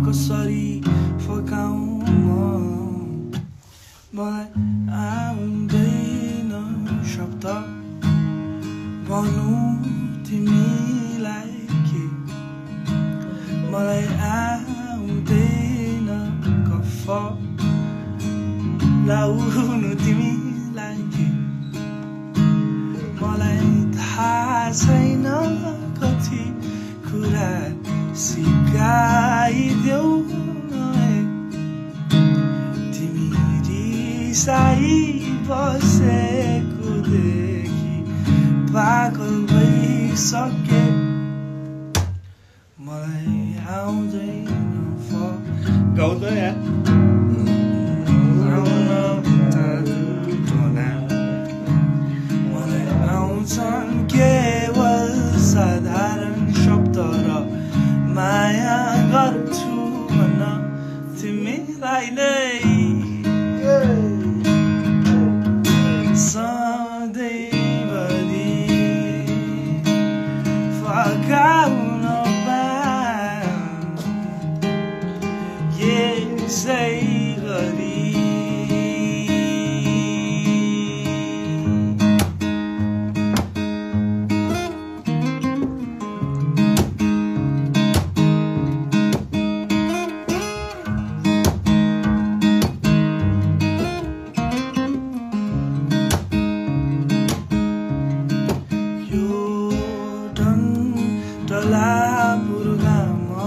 कसरी फकाउँ मलाई आउँदैन शब्द भन्नु तिमीलाई के मलाई आउँदैन कफ लाउनु तिमीलाई के मलाई थाहा छैन कति कुरा सिकाइदेऊ तिमी रिसाई बसेको देखि पागल भइसके मलाई आउँदैन गाउँदा यार मलाई आउँछन् केवल साधारण शब्द र माया गर्छु भन्न तिमीलाई नै सधैँभरि फकाउन यसै गरी बुर्गामा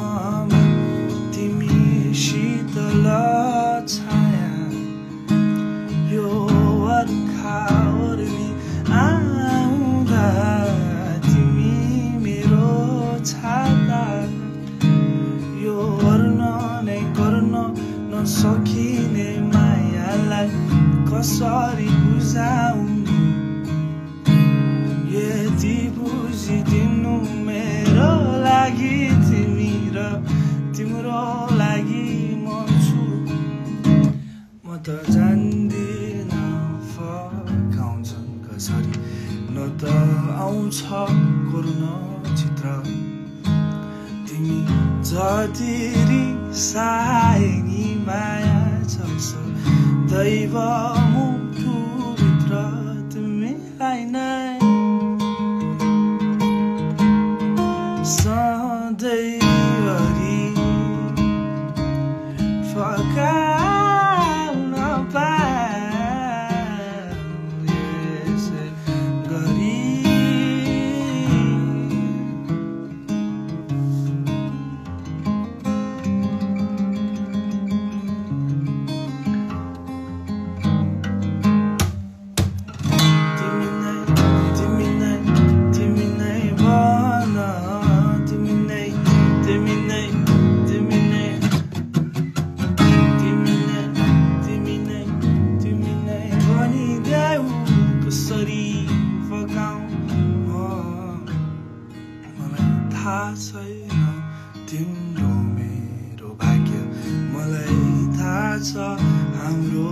तिमी शीतल छाया यो वर्खा ओर्ली आउँदा तिमी मेरो छाता यो गर्न नै गर्न नसकिने मायालाई कसरी बुझाउनु यति बुझिदिनु मेरो लागि तिमी र तिम्रो लागि म छु म त जान्दिन फकाउँछन् कसरी न त आउँछ कोर्न चित्र तिमी जति रिसाएनी माया छ दैव मुटुभित्र तिमीलाई नै सधैँभरि फकाउन यसै गरी थाहा छैन तिम्रो मेरो भाग्य मलाई थाहा छ हाम्रो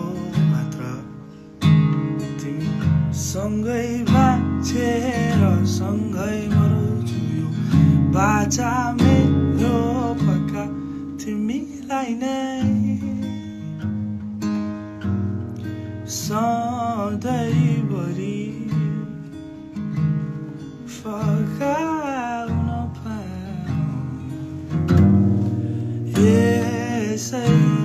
मात्र तिमी सँगै बाँचेर सँगै मर्छु यो बाचा मेरो पक्का तिमीलाई नै सधैँभरि फकाउन पाऊँ यसै